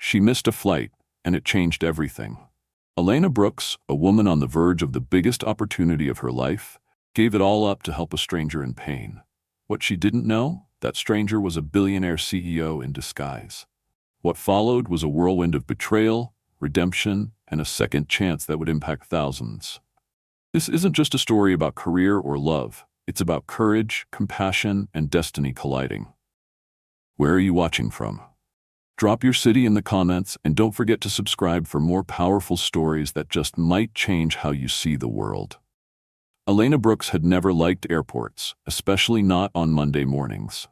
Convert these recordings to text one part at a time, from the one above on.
She missed a flight, and it changed everything. Elena Brooks, a woman on the verge of the biggest opportunity of her life, gave it all up to help a stranger in pain. What she didn't know? That stranger was a billionaire CEO in disguise. What followed was a whirlwind of betrayal, redemption, and a second chance that would impact thousands. This isn't just a story about career or love. It's about courage, compassion, and destiny colliding. Where are you watching from? Drop your city in the comments, and don't forget to subscribe for more powerful stories that just might change how you see the world. Elena Brooks had never liked airports, especially not on Monday mornings.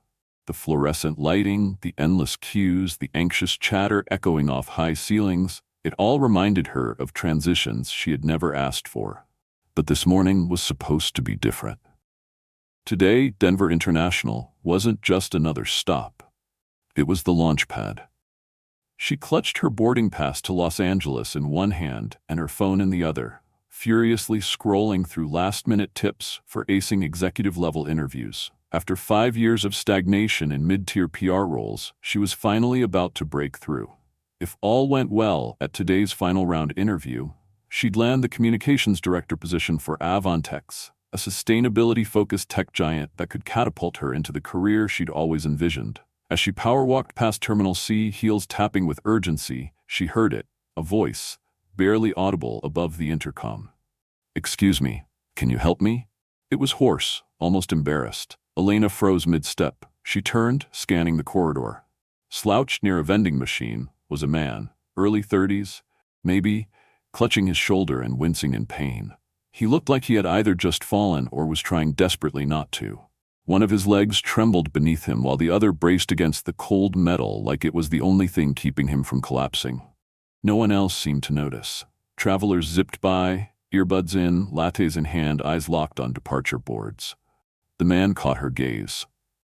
The fluorescent lighting, the endless queues, the anxious chatter echoing off high ceilings, it all reminded her of transitions she had never asked for. But this morning was supposed to be different. Today, Denver International wasn't just another stop. It was the launch pad. She clutched her boarding pass to Los Angeles in one hand and her phone in the other, furiously scrolling through last-minute tips for acing executive-level interviews. After 5 years of stagnation in mid-tier PR roles, she was finally about to break through. If all went well at today's final round interview, she'd land the communications director position for Avontex, a sustainability-focused tech giant that could catapult her into the career she'd always envisioned. As she power-walked past Terminal C, heels tapping with urgency, she heard it, a voice, barely audible above the intercom. "Excuse me, can you help me?" It was hoarse, almost embarrassed. Elena froze mid-step. She turned, scanning the corridor. Slouched near a vending machine was a man, early 30s, maybe, clutching his shoulder and wincing in pain. He looked like he had either just fallen or was trying desperately not to. One of his legs trembled beneath him while the other braced against the cold metal like it was the only thing keeping him from collapsing. No one else seemed to notice. Travelers zipped by, earbuds in, lattes in hand, eyes locked on departure boards. The man caught her gaze.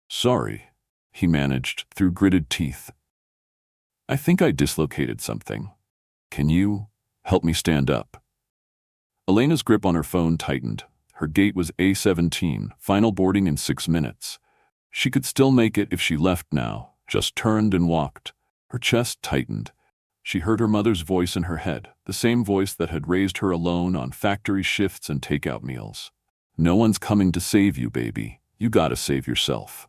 "Sorry," he managed through gritted teeth. "I think I dislocated something. Can you help me stand up?" Elena's grip on her phone tightened. Her gate was A17, final boarding in 6 minutes. She could still make it if she left now, just turned and walked. Her chest tightened. She heard her mother's voice in her head, the same voice that had raised her alone on factory shifts and takeout meals. "No one's coming to save you, baby. You gotta save yourself."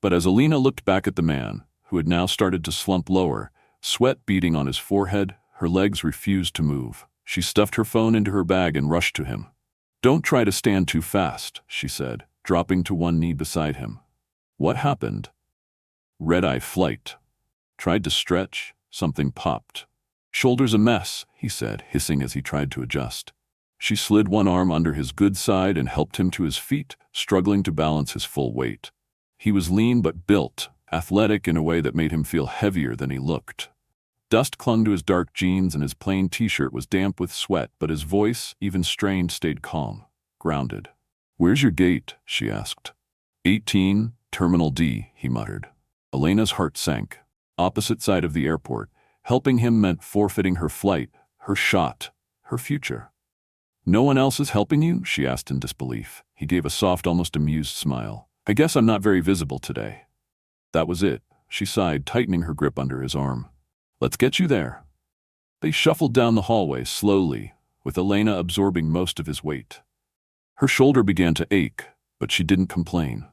But as Elena looked back at the man, who had now started to slump lower, sweat beading on his forehead, her legs refused to move. She stuffed her phone into her bag and rushed to him. "Don't try to stand too fast," she said, dropping to one knee beside him. "What happened?" "Red-eye flight. Tried to stretch, something popped." "Shoulder's a mess," he said, hissing as he tried to adjust. She slid one arm under his good side and helped him to his feet, struggling to balance his full weight. He was lean but built, athletic in a way that made him feel heavier than he looked. Dust clung to his dark jeans and his plain t-shirt was damp with sweat, but his voice, even strained, stayed calm, grounded. "Where's your gate?" she asked. 18, Terminal D, he muttered. Elena's heart sank. Opposite side of the airport. Helping him meant forfeiting her flight, her shot, her future. "No one else is helping you?" she asked in disbelief. He gave a soft, almost amused smile. "I guess I'm not very visible today." That was it, she sighed, tightening her grip under his arm. "Let's get you there." They shuffled down the hallway slowly, with Elena absorbing most of his weight. Her shoulder began to ache, but she didn't complain.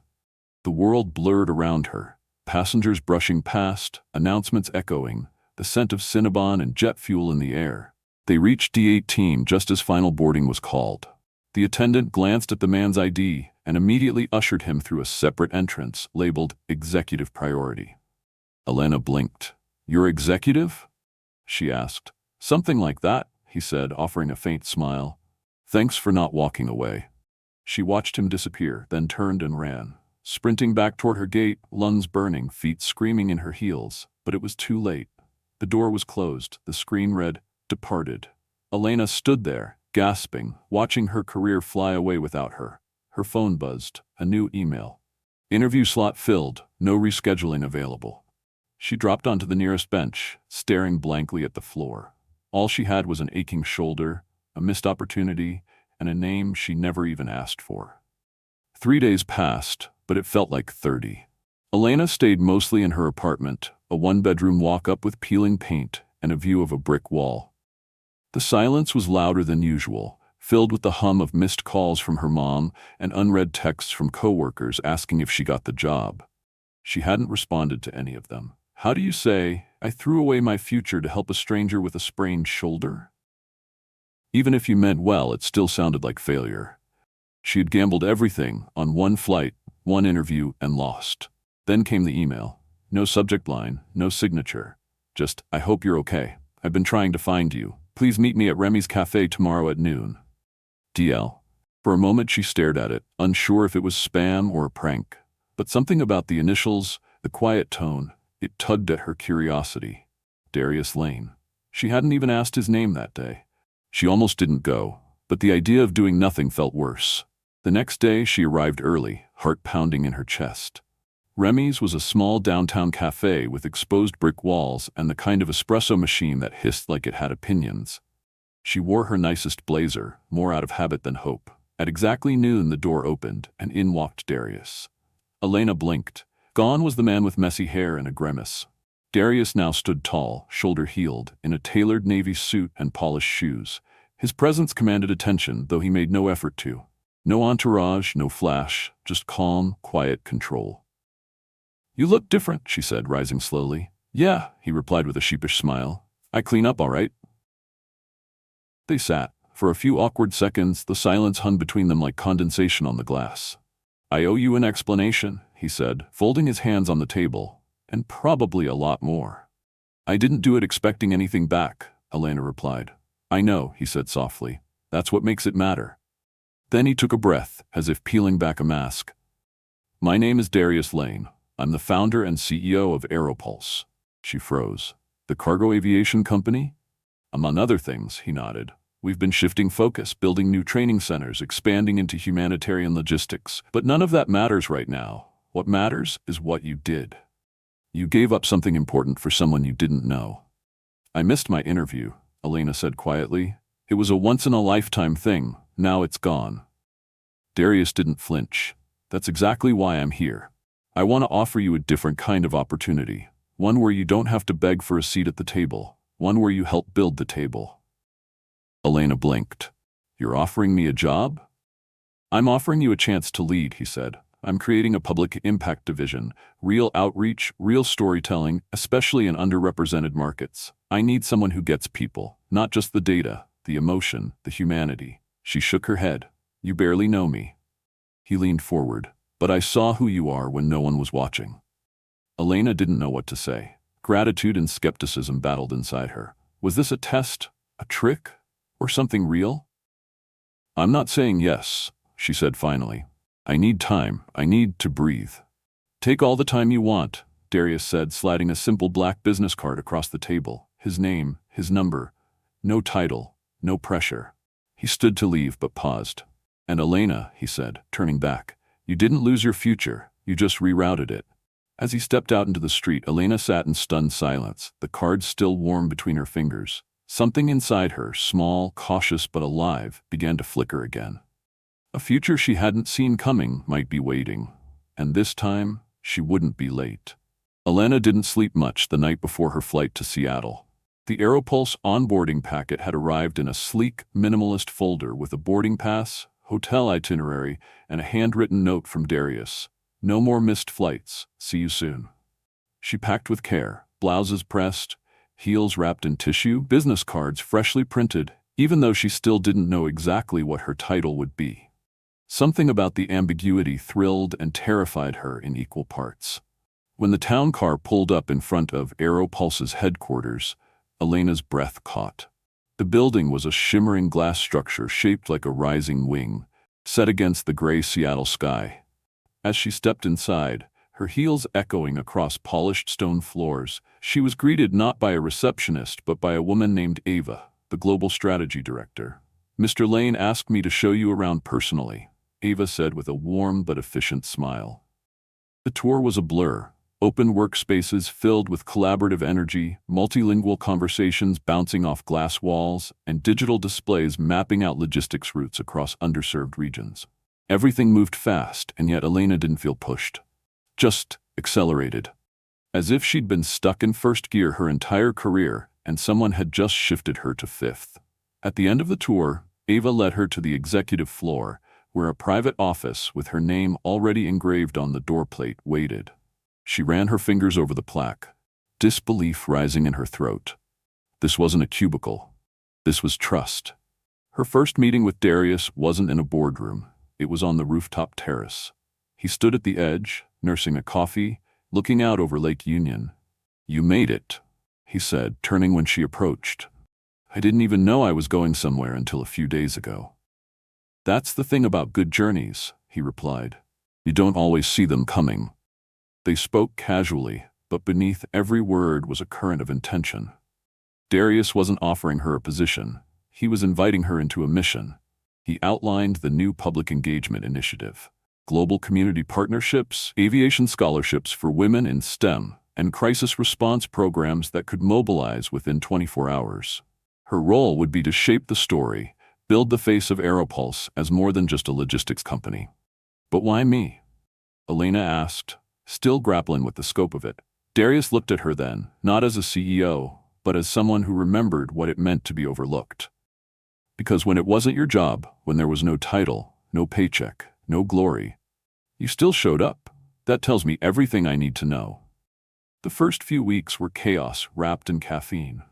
The world blurred around her, passengers brushing past, announcements echoing, the scent of Cinnabon and jet fuel in the air. They reached D18 just as final boarding was called. The attendant glanced at the man's ID and immediately ushered him through a separate entrance labeled Executive Priority. Elena blinked. "You're executive?" she asked. "Something like that," he said, offering a faint smile. "Thanks for not walking away." She watched him disappear, then turned and ran, sprinting back toward her gate, lungs burning, feet screaming in her heels. But it was too late. The door was closed. The screen read, "Departed." Elena stood there, gasping, watching her career fly away without her. Her phone buzzed. A new email. "Interview slot filled. No rescheduling available." She dropped onto the nearest bench, staring blankly at the floor. All she had was an aching shoulder, a missed opportunity, and a name she never even asked for. 3 days passed, but it felt like 30. Elena stayed mostly in her apartment, a one-bedroom walk-up with peeling paint and a view of a brick wall. The silence was louder than usual, filled with the hum of missed calls from her mom and unread texts from coworkers asking if she got the job. She hadn't responded to any of them. How do you say, I threw away my future to help a stranger with a sprained shoulder? Even if you meant well, it still sounded like failure. She had gambled everything on one flight, one interview, and lost. Then came the email. No subject line, no signature. Just, I hope you're okay. I've been trying to find you. Please meet me at Remy's Cafe tomorrow at noon. DL. For a moment she stared at it, unsure if it was spam or a prank. But something about the initials, the quiet tone, it tugged at her curiosity. Darius Lane. She hadn't even asked his name that day. She almost didn't go, but the idea of doing nothing felt worse. The next day she arrived early, heart pounding in her chest. Remy's was a small downtown cafe with exposed brick walls and the kind of espresso machine that hissed like it had opinions. She wore her nicest blazer, more out of habit than hope. At exactly noon the door opened, and in walked Darius. Elena blinked. Gone was the man with messy hair and a grimace. Darius now stood tall, shoulder-heeled, in a tailored navy suit and polished shoes. His presence commanded attention, though he made no effort to. No entourage, no flash, just calm, quiet control. You look different, she said, rising slowly. Yeah, he replied with a sheepish smile. I clean up all right. They sat. For a few awkward seconds, the silence hung between them like condensation on the glass. I owe you an explanation, he said, folding his hands on the table, and probably a lot more. I didn't do it expecting anything back, Elena replied. I know, he said softly. That's what makes it matter. Then he took a breath, as if peeling back a mask. My name is Darius Lane. I'm the founder and CEO of Aeropulse. She froze. The cargo aviation company? Among other things, he nodded. We've been shifting focus, building new training centers, expanding into humanitarian logistics. But none of that matters right now. What matters is what you did. You gave up something important for someone you didn't know. I missed my interview, Elena said quietly. It was a once-in-a-lifetime thing. Now it's gone. Darius didn't flinch. That's exactly why I'm here. I want to offer you a different kind of opportunity. One where you don't have to beg for a seat at the table. One where you help build the table. Elena blinked. You're offering me a job? I'm offering you a chance to lead, he said. I'm creating a public impact division, real outreach, real storytelling, especially in underrepresented markets. I need someone who gets people, not just the data, the emotion, the humanity. She shook her head. You barely know me. He leaned forward. But I saw who you are when no one was watching. Elena didn't know what to say. Gratitude and skepticism battled inside her. Was this a test, a trick, or something real? I'm not saying yes, she said finally. I need time. I need to breathe. Take all the time you want, Darius said, sliding a simple black business card across the table. His name, his number. No title, no pressure. He stood to leave but paused. And Elena, he said, turning back, you didn't lose your future, you just rerouted it. As he stepped out into the street, Elena sat in stunned silence, the card still warm between her fingers. Something inside her, small, cautious but alive, began to flicker again. A future she hadn't seen coming might be waiting, and this time she wouldn't be late. Elena didn't sleep much the night before her flight to Seattle. The Aeropulse onboarding packet had arrived in a sleek, minimalist folder with a boarding pass, hotel itinerary, and a handwritten note from Darius. No more missed flights. See you soon. She packed with care, blouses pressed, heels wrapped in tissue, business cards freshly printed, even though she still didn't know exactly what her title would be. Something about the ambiguity thrilled and terrified her in equal parts. When the town car pulled up in front of Aeropulse's headquarters, Elena's breath caught. The building was a shimmering glass structure shaped like a rising wing, set against the gray Seattle sky. As she stepped inside, her heels echoing across polished stone floors, she was greeted not by a receptionist but by a woman named Ava, the global strategy director. Mr. Lane asked me to show you around personally, Ava said with a warm but efficient smile. The tour was a blur. Open workspaces filled with collaborative energy, multilingual conversations bouncing off glass walls, and digital displays mapping out logistics routes across underserved regions. Everything moved fast, and yet Elena didn't feel pushed. Just accelerated. as if she'd been stuck in first gear her entire career and someone had just shifted her to fifth. At the end of the tour, Ava led her to the executive floor, where a private office with her name already engraved on the doorplate waited. She ran her fingers over the plaque, disbelief rising in her throat. This wasn't a cubicle. This was trust. Her first meeting with Darius wasn't in a boardroom. It was on the rooftop terrace. He stood at the edge, nursing a coffee, looking out over Lake Union. "You made it," he said, turning when she approached. "I didn't even know I was going somewhere until a few days ago." "That's the thing about good journeys," he replied. "You don't always see them coming." They spoke casually, but beneath every word was a current of intention. Darius wasn't offering her a position. He was inviting her into a mission. He outlined the new public engagement initiative: global community partnerships, aviation scholarships for women in STEM, and crisis response programs that could mobilize within 24 hours. Her role would be to shape the story, build the face of Aeropulse as more than just a logistics company. "But why me?" Elena asked, still grappling with the scope of it. Darius looked at her then, not as a CEO, but as someone who remembered what it meant to be overlooked. "Because when it wasn't your job, when there was no title, no paycheck, no glory, you still showed up. That tells me everything I need to know." The first few weeks were chaos wrapped in caffeine.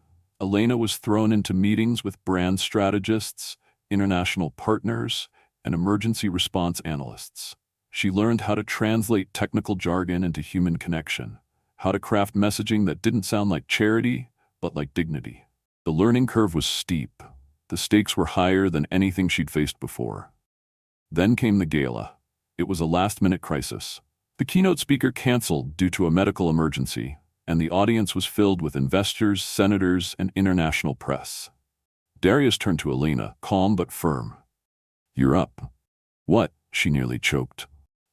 Elena was thrown into meetings with brand strategists, international partners, and emergency response analysts. She learned how to translate technical jargon into human connection, how to craft messaging that didn't sound like charity, but like dignity. The learning curve was steep. The stakes were higher than anything she'd faced before. Then came the gala. It was a last-minute crisis. The keynote speaker canceled due to a medical emergency, and the audience was filled with investors, senators, and international press. Darius turned to Elena, calm but firm. "You're up." "What?" she nearly choked.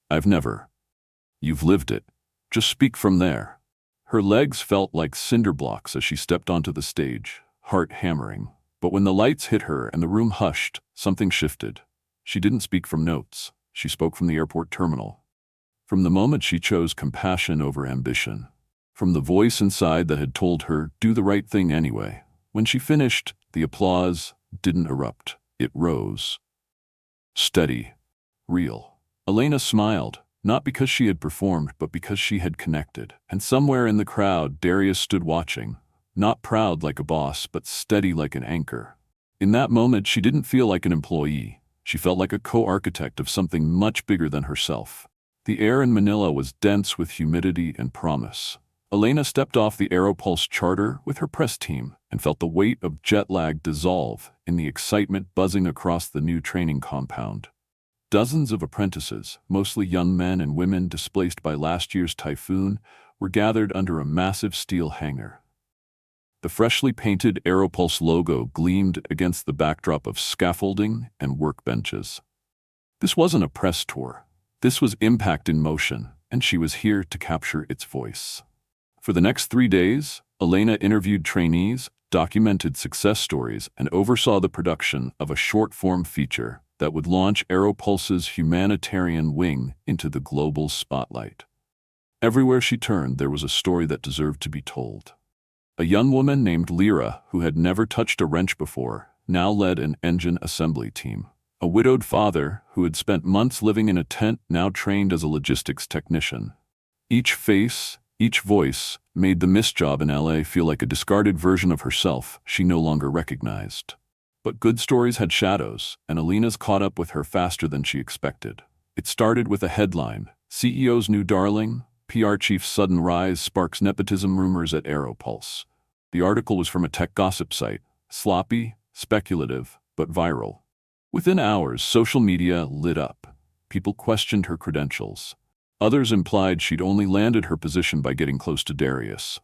"I've never." "You've lived it. Just speak from there." Her legs felt like cinder blocks as she stepped onto the stage, heart hammering. But when the lights hit her and the room hushed, something shifted. She didn't speak from notes. She spoke from the airport terminal. From the moment she chose compassion over ambition. From the voice inside that had told her, do the right thing anyway. When she finished, the applause didn't erupt. It rose. Steady. Real. Elena smiled, not because she had performed, but because she had connected. And somewhere in the crowd, Darius stood watching. Not proud like a boss, but steady like an anchor. In that moment, she didn't feel like an employee. She felt like a co-architect of something much bigger than herself. The air in Manila was dense with humidity and promise. Elena stepped off the Aeropulse charter with her press team and felt the weight of jet lag dissolve in the excitement buzzing across the new training compound. Dozens of apprentices, mostly young men and women displaced by last year's typhoon, were gathered under a massive steel hangar. The freshly painted Aeropulse logo gleamed against the backdrop of scaffolding and workbenches. This wasn't a press tour. This was impact in motion, and she was here to capture its voice. For the next 3 days, Elena interviewed trainees, documented success stories, and oversaw the production of a short-form feature that would launch Aeropulse's humanitarian wing into the global spotlight. Everywhere she turned, there was a story that deserved to be told. A young woman named Lyra, who had never touched a wrench before, now led an engine assembly team. A widowed father, who had spent months living in a tent, now trained as a logistics technician. Each face, each voice, made the missed job in LA feel like a discarded version of herself she no longer recognized. But good stories had shadows, and Elena's caught up with her faster than she expected. It started with a headline: CEO's new darling, PR chief's sudden rise sparks nepotism rumors at Aeropulse. The article was from a tech gossip site, sloppy, speculative, but viral. Within hours, social media lit up. People questioned her credentials. Others implied she'd only landed her position by getting close to Darius.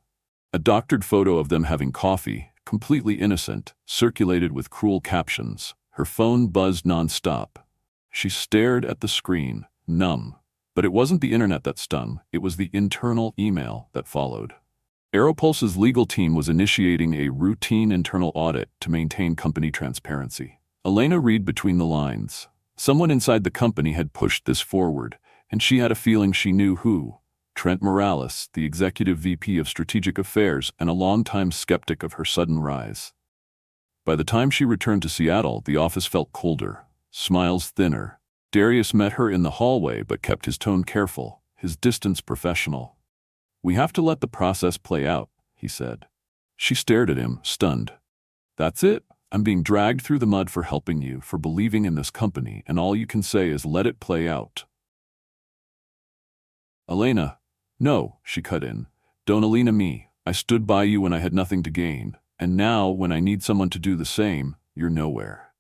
A doctored photo of them having coffee, completely innocent, circulated with cruel captions. Her phone buzzed nonstop. She stared at the screen, numb. But it wasn't the internet that stung, it was the internal email that followed. Aeropulse's legal team was initiating a routine internal audit to maintain company transparency. Elena read between the lines. Someone inside the company had pushed this forward, and she had a feeling she knew who. Trent Morales, the executive VP of Strategic Affairs and a longtime skeptic of her sudden rise. By the time she returned to Seattle, the office felt colder, smiles thinner. Darius met her in the hallway but kept his tone careful, his distance professional. "We have to let the process play out," he said. She stared at him, stunned. "That's it? I'm being dragged through the mud for helping you, for believing in this company, and all you can say is let it play out." "Elena." "No," she cut in. "Don't Elena me. I stood by you when I had nothing to gain, and now, when I need someone to do the same, you're nowhere."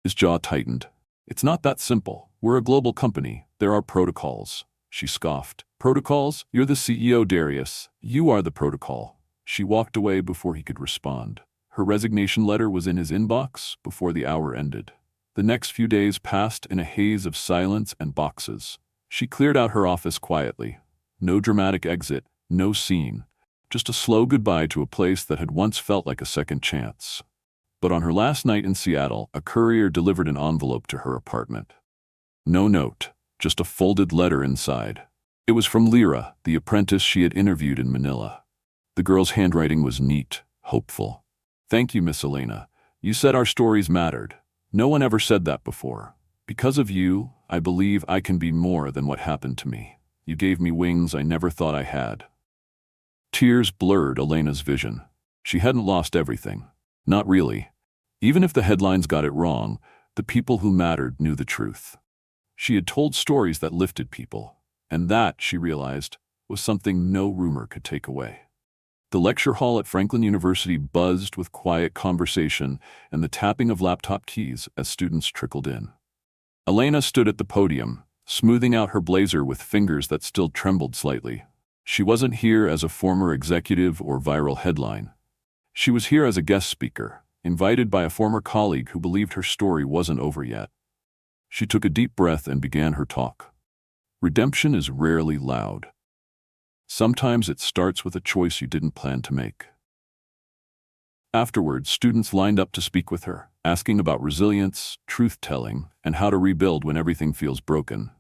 His jaw tightened. "It's not that simple. We're a global company. There are protocols." She scoffed. "Protocols? You're the CEO, Darius. You are the protocol." She walked away before he could respond. Her resignation letter was in his inbox before the hour ended. The next few days passed in a haze of silence and boxes. She cleared out her office quietly. No dramatic exit, no scene. Just a slow goodbye to a place that had once felt like a second chance. But on her last night in Seattle, a courier delivered an envelope to her apartment. No note, just a folded letter inside. It was from Lyra, the apprentice she had interviewed in Manila. The girl's handwriting was neat, hopeful. "Thank you, Miss Elena. You said our stories mattered. No one ever said that before. Because of you, I believe I can be more than what happened to me. You gave me wings I never thought I had." Tears blurred Elena's vision. She hadn't lost everything. Not really. Even if the headlines got it wrong, the people who mattered knew the truth. She had told stories that lifted people, and that, she realized, was something no rumor could take away. The lecture hall at Franklin University buzzed with quiet conversation and the tapping of laptop keys as students trickled in. Elena stood at the podium, smoothing out her blazer with fingers that still trembled slightly. She wasn't here as a former executive or viral headline. She was here as a guest speaker, invited by a former colleague who believed her story wasn't over yet. She took a deep breath and began her talk. Redemption is rarely loud. Sometimes it starts with a choice you didn't plan to make. Afterwards, students lined up to speak with her, asking about resilience, truth-telling, and how to rebuild when everything feels broken.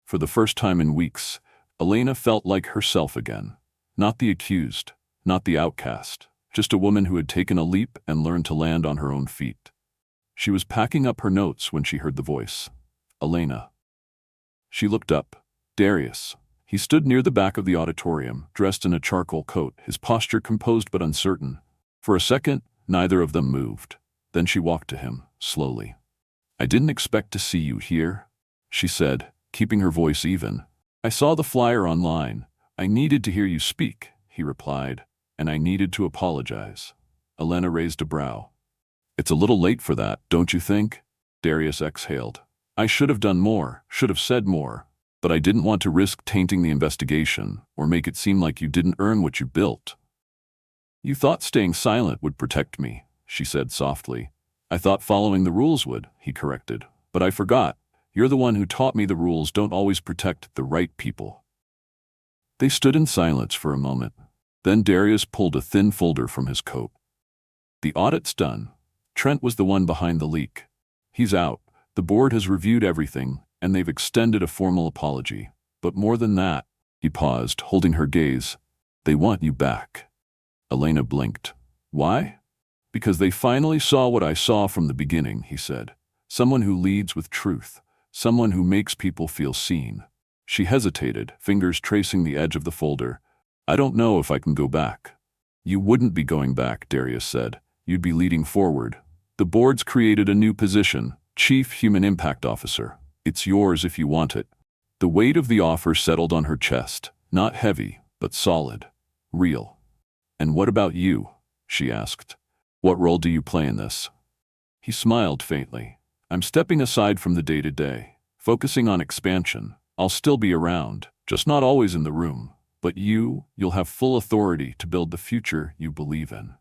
For the first time in weeks, Elena felt like herself again. Not the accused, not the outcast, just a woman who had taken a leap and learned to land on her own feet. She was packing up her notes when she heard the voice. "Elena." She looked up. Darius. He stood near the back of the auditorium, dressed in a charcoal coat, his posture composed but uncertain. For a second, neither of them moved. Then she walked to him, slowly. "I didn't expect to see you here," she said, keeping her voice even. "I saw the flyer online. I needed to hear you speak," he replied, "and I needed to apologize." Elena raised a brow. "It's a little late for that, don't you think?" Darius exhaled. "I should have done more, should have said more, but I didn't want to risk tainting the investigation or make it seem like you didn't earn what you built." "You thought staying silent would protect me," she said softly. "I thought following the rules would," he corrected. "But I forgot. You're the one who taught me the rules don't always protect the right people." They stood in silence for a moment. Then Darius pulled a thin folder from his coat. "The audit's done. Trent was the one behind the leak. He's out. The board has reviewed everything, and they've extended a formal apology. But more than that," he paused, holding her gaze, "they want you back." Elena blinked. "Why?" "Because they finally saw what I saw from the beginning," he said. "Someone who leads with truth. Someone who makes people feel seen." She hesitated, fingers tracing the edge of the folder. "I don't know if I can go back." "You wouldn't be going back," Darius said. "You'd be leading forward. The board's created a new position, Chief Human Impact Officer. It's yours if you want it." The weight of the offer settled on her chest, not heavy, but solid, real. "And what about you?" she asked. "What role do you play in this?" He smiled faintly. "I'm stepping aside from the day-to-day, focusing on expansion. I'll still be around, just not always in the room. But you'll have full authority to build the future you believe in."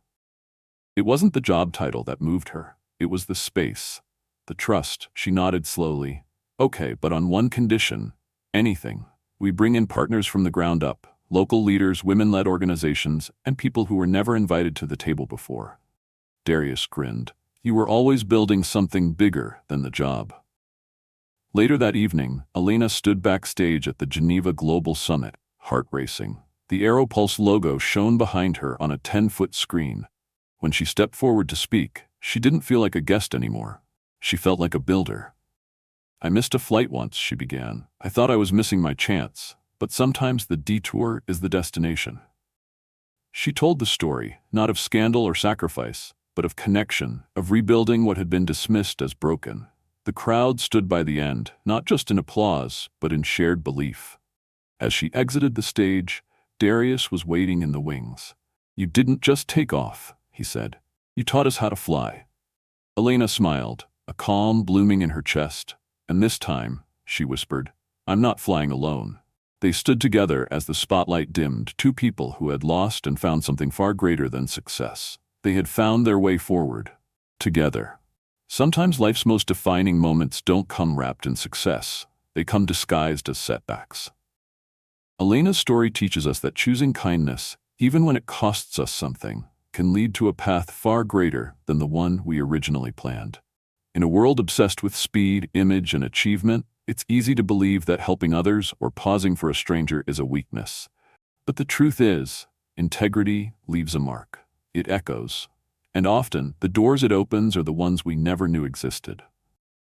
It wasn't the job title that moved her. It was the space, the trust. She nodded slowly. "Okay, but on one condition. Anything. We bring in partners from the ground up, local leaders, women-led organizations, and people who were never invited to the table before." Darius grinned. "You were always building something bigger than the job." Later that evening, Elena stood backstage at the Geneva Global Summit, heart racing. The Aeropulse logo shone behind her on a 10-foot screen. When she stepped forward to speak, she didn't feel like a guest anymore. She felt like a builder. "I missed a flight once," she began. "I thought I was missing my chance, but sometimes the detour is the destination." She told the story, not of scandal or sacrifice, but of connection, of rebuilding what had been dismissed as broken. The crowd stood by the end, not just in applause, but in shared belief. As she exited the stage, Darius was waiting in the wings. "You didn't just take off," he said. "You taught us how to fly." Elena smiled, a calm blooming in her chest. "And this time," she whispered, "I'm not flying alone." They stood together as the spotlight dimmed, two people who had lost and found something far greater than success. They had found their way forward, together. Sometimes life's most defining moments don't come wrapped in success. They come disguised as setbacks. Elena's story teaches us that choosing kindness, even when it costs us something, can lead to a path far greater than the one we originally planned. In a world obsessed with speed, image, and achievement, it's easy to believe that helping others or pausing for a stranger is a weakness. But the truth is, integrity leaves a mark. It echoes. And often, the doors it opens are the ones we never knew existed.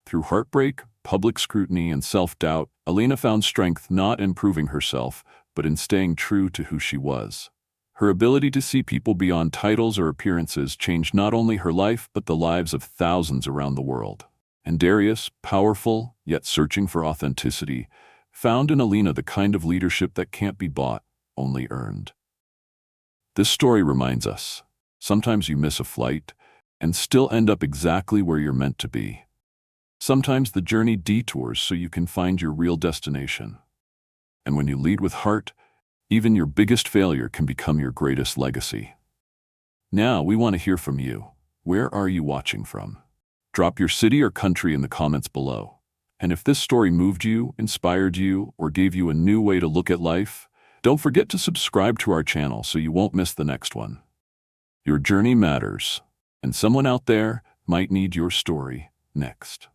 Through heartbreak, public scrutiny, and self-doubt, Elena found strength not in proving herself, but in staying true to who she was. Her ability to see people beyond titles or appearances changed not only her life, but the lives of thousands around the world. And Darius, powerful, yet searching for authenticity, found in Elena the kind of leadership that can't be bought, only earned. This story reminds us, sometimes you miss a flight and still end up exactly where you're meant to be. Sometimes the journey detours so you can find your real destination. And when you lead with heart, even your biggest failure can become your greatest legacy. Now we want to hear from you. Where are you watching from? Drop your city or country in the comments below. And if this story moved you, inspired you, or gave you a new way to look at life, don't forget to subscribe to our channel so you won't miss the next one. Your journey matters, and someone out there might need your story next.